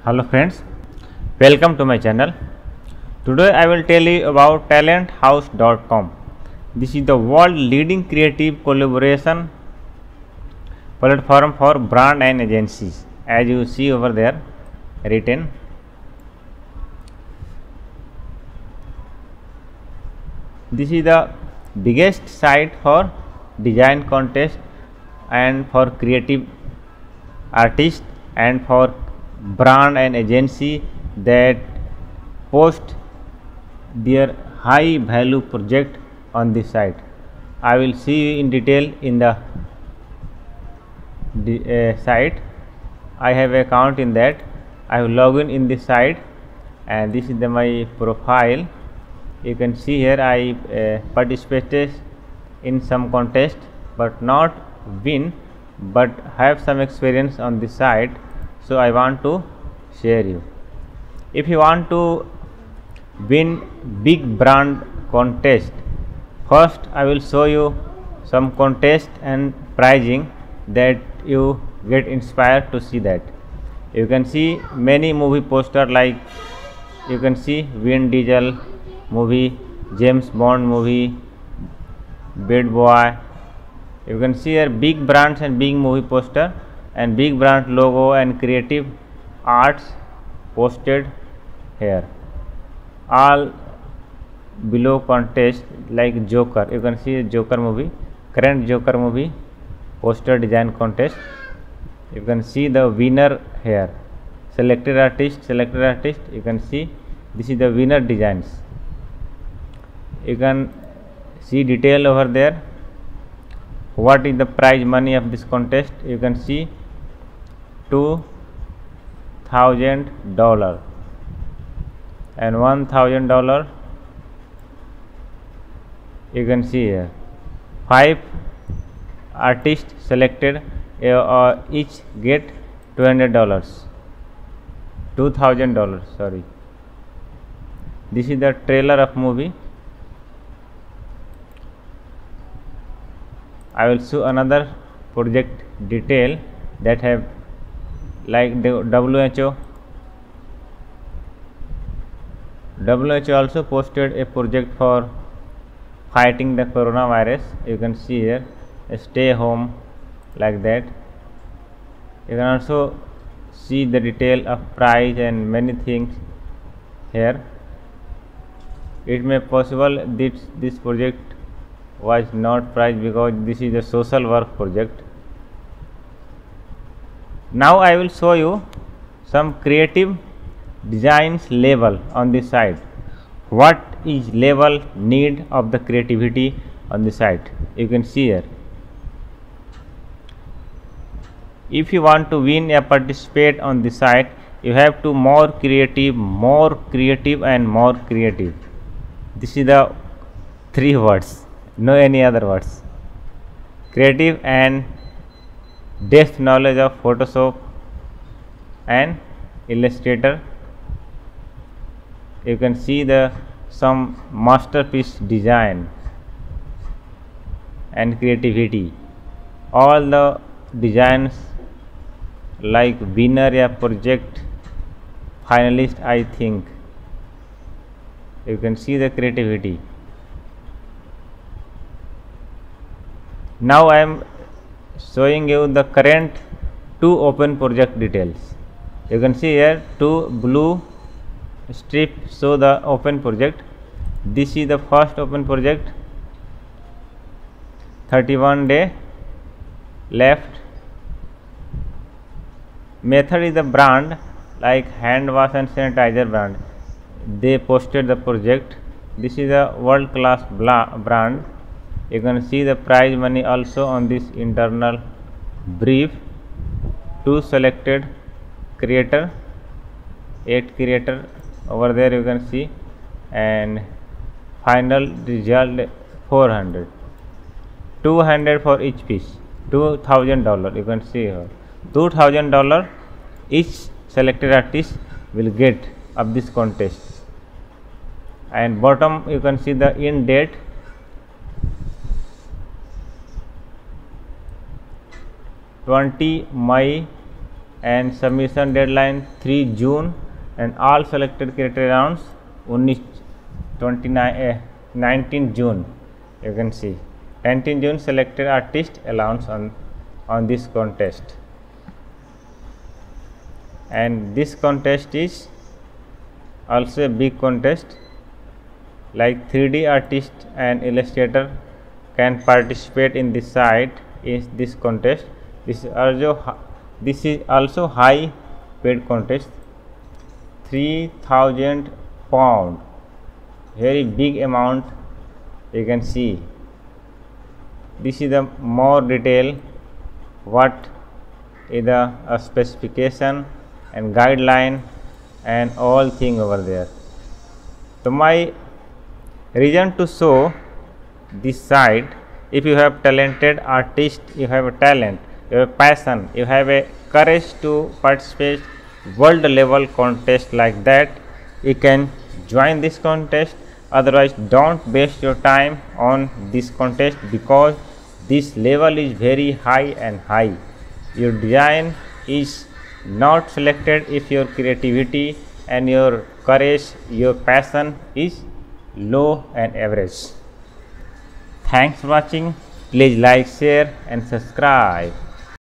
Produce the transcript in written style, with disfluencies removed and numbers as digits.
Hello friends, welcome to my channel. Today I will tell you about talenthouse.com. This is the world leading creative collaboration platform for brand and agencies, as you see over there written. This is the biggest site for design contest and for creative artists and for brand and agency that post their high value project on this site. I will see you in detail in the site. I have account in that. I have logged in this site and this is my profile. You can see here I participated in some contest but not win, but have some experience on this site, so I want to share you. If you want to win big brand contest, first I will show you some contest and pricing that you get inspired to see that. You can see many movie poster, like you can see Vin Diesel movie, James Bond movie, Bad Boy. You can see here big brands and big movie poster and big brand logo and creative arts posted here. All below contest like Joker. You can see Joker movie, current Joker movie poster design contest. You can see the winner here. Selected artist. You can see this is the winner designs. You can see detail over there. What is the prize money of this contest? You can see $2,000 and $1,000. You can see here 5 artists selected, each get $2,000. Sorry, this is the trailer of movie. I will show another project detail that have like the WHO also posted a project for fighting the coronavirus. You can see here stay home, like that. You can also see the detail of price and many things here. It may possible this project was not priced because this is a social work project. Now I will show you some creative designs level on this site. What is level need of the creativity on the site? You can see here. If you want to win or participate on the site, you have to more creative and more creative. This is the 3 words, no any other words. Creative and depth knowledge of Photoshop and Illustrator. You can see the some masterpiece design and creativity. All the designs like winner या project finalist, I think. You can see the creativity. Now I am showing you the current 2 open project details. You can see here 2 blue strip show the open project. This is the first open project, 31 day left. Method is the brand like hand wash and sanitizer brand. They posted the project. This is a world class brand. You can see the prize money also on this internal brief. 2 selected creator, 8 creator over there you can see, and final result 400, 200 for each piece, $2,000. You can see here $2,000 each selected artist will get of this contest. And bottom you can see the end date. 20 May and submission deadline 3 June, and all selected criteria rounds 19 June. You can see 19 June selected artist allowance on this contest, and this contest is also a big contest. Like 3D artist and illustrator can participate in this site is this contest. This is also high paid contest, £3,000, very big amount. You can see this is the more detail what is the specification and guideline and all thing over there. So my reason to show this site, if you have talented artist, you have a talent, you have a passion, you have a courage to participate world level contest like that, you can join this contest. Otherwise don't waste your time on this contest, because this level is very high and high. Your design is not selected if your creativity and your courage, your passion is low and average. Thanks for watching. Please like, share and subscribe.